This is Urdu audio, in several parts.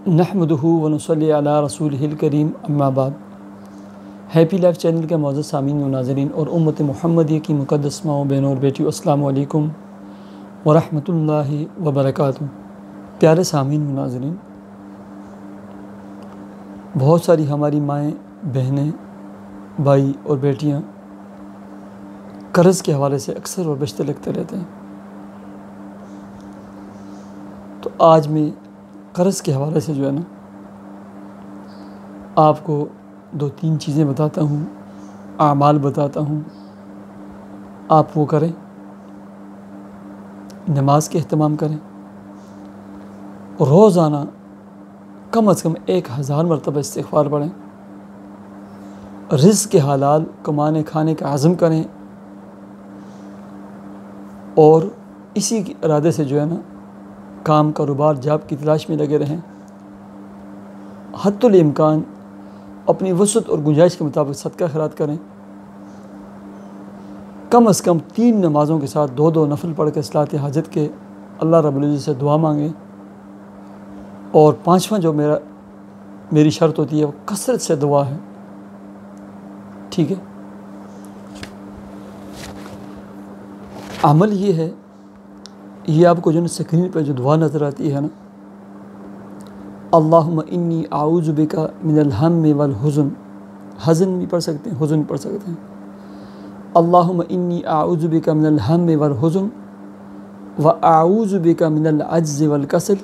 نحمدہ ونصلی علی رسولہ الکریم اما بعد۔ ہیپی لائف چینل کے معزز سامعین و ناظرین اور امت محمدیہ کی مقدس ماں و بہنوں اور بیٹیوں، السلام علیکم ورحمۃ اللہ وبرکاتہ۔ پیارے سامعین و ناظرین، بہت ساری ہماری مائیں، بہنیں، بھائی اور بیٹیاں قرض کے حوالے سے اکثر اور بیشتر لکھتے رہتے ہیں۔ تو آج میں قرض کے حوالے سے جو ہے نا آپ کو 2-3 چیزیں بتاتا ہوں، اعمال بتاتا ہوں، آپ وہ کریں۔ نماز کے اہتمام کریں، روزانہ کم از کم 1000 مرتبہ استغفار پڑھیں، رزق کے حلال کمانے کھانے کا عزم کریں اور اسی کے ارادے سے جو ہے نا کام کاروبار جاب کی تلاش میں لگے رہیں۔ حد الامکان اپنی وسعت اور گنجائش کے مطابق صدقہ خیرات کریں۔ کم از کم 3 نمازوں کے ساتھ 2 نفل پڑھ کے صلاۃ حاجت کے اللہ رب العزت سے دعا مانگیں، اور 5واں جو میری شرط ہوتی ہے وہ کثرت سے دعا ہے، ٹھیک ہے۔ عمل یہ ہے، یہ آپ کو جو سکرین پہ جو دعا نظر آتی ہے نا، اللہم انی اعوذ بک من الہم والحزن، حزن بھی پڑھ سکتے ہیں، حزن پڑھ سکتے ہیں۔ اللہم انی اعوذ بک من الہم والحزن واعوذ بک من العجز والکسل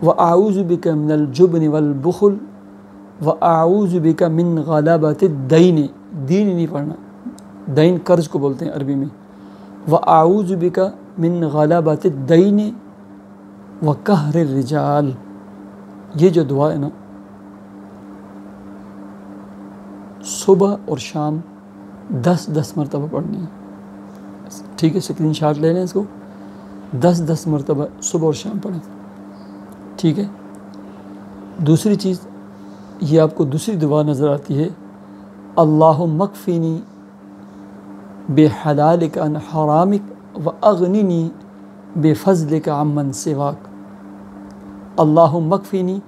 واعوذ بک من الجبن والبخل واعوذ بک من غلبۃ الدین، دین نہیں پڑھنا، دین قرض کو بولتے ہیں عربی میں۔ واعوذ بک من غلبۃ الدین وقہر الرجال، یہ جو دعا ہے نا صبح اور شام 10 مرتبہ پڑھنی ہے، ٹھیک ہے۔ سکرین شاٹ لے لیں اس کو، 10 مرتبہ صبح اور شام پڑھیں، ٹھیک ہے۔ دوسری چیز، یہ آپ کو دوسری دعا نظر آتی ہے، اللہم اکفینی بحلالک عن حرامک واغننی بفضلک عمن سواک۔ اللہم اکفینی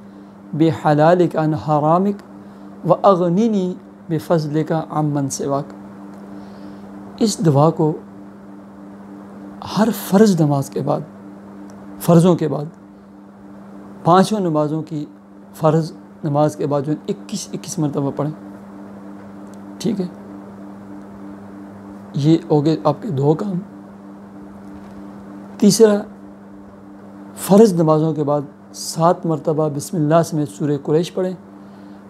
بحلالک عن حرامک واغننی بفضلک عمن سواک۔ اس دعا کو ہر فرض نماز کے بعد، فرضوں کے بعد، 5 نمازوں کی فرض نماز کے بعد جو 21 مرتبہ پڑھیں، ٹھیک ہے۔ یہ ہو گئے آپ کے 2 کام۔ تیسرا، فرض نمازوں کے بعد 7 مرتبہ بسم اللہ سمیت سورہ قریش پڑھیں۔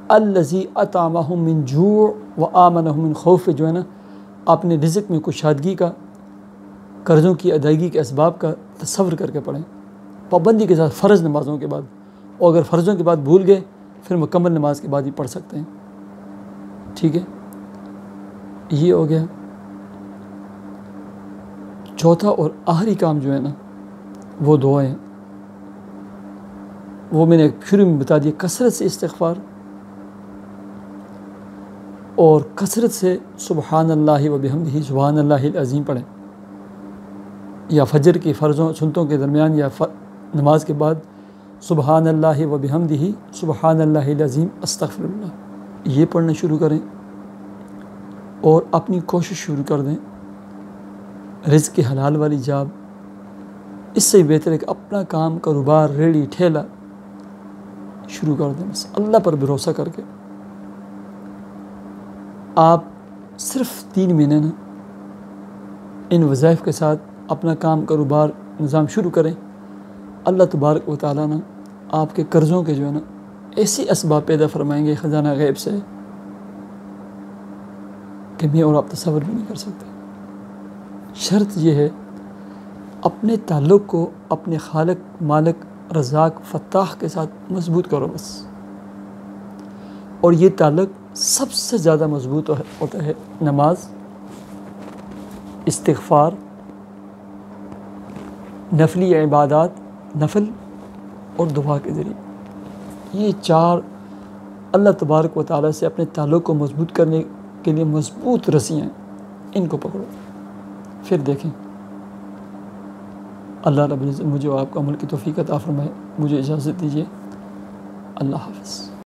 الذی اطعمہم من جوع وآمنہم من خوف، جو ہے نا اپنے رزق میں کشادگی کا، قرضوں کی ادائیگی کے اسباب کا تصور کر کے پڑھیں، پابندی کے ساتھ فرض نمازوں کے بعد، اور اگر فرضوں کے بعد بھول گئے پھر مکمل نماز کے بعد ہی پڑھ سکتے ہیں، ٹھیک ہے۔ یہ ہو گیا۔ چوتھا اور آخری کام جو ہے نا وہ دعائیں، وہ میں نے شروع میں بتا دیا، کثرت سے استغفار اور کثرت سے سبحان اللہ و بحمدہ سبحان اللہ العظیم پڑھیں، یا فجر کی فرضوں سنتوں کے درمیان یا نماز کے بعد سبحان اللہ و بحمدہ سبحان اللہ العظیم استغفر اللہ، یہ پڑھنا شروع کریں اور اپنی کوشش شروع کر دیں رزق کے حلال والی جاب۔ اس سے بہتر ہے کہ اپنا کام کاروبار ریڑھی ٹھیلا شروع کر دیں، بس اللہ پر بھروسہ کر کے۔ آپ صرف 3 مہینے نا ان وظائف کے ساتھ اپنا کام کاروبار نظام شروع کریں، اللہ تبارک و تعالیٰ نا آپ کے قرضوں کے جو ہے نا ایسی اسباب پیدا فرمائیں گے خزانہ غیب سے کہ میں اور آپ تصور بھی نہیں کر سکتے۔ شرط یہ ہے، اپنے تعلق کو اپنے خالق مالک رزاق فتاح کے ساتھ مضبوط کرو بس، اور یہ تعلق سب سے زیادہ مضبوط ہوتا ہے نماز، استغفار، نفلی عبادات، نفل اور دعا کے ذریعے۔ یہ 4 اللہ تبارک و تعالیٰ سے اپنے تعلق کو مضبوط کرنے کے لیے مضبوط رسیاں ہیں، ان کو پکڑو، پھر دیکھیں اللہ رب العزت مجھے اور آپ کو عمل کی توفیق عطا فرمائے۔ مجھے اجازت دیجیے، اللہ حافظ.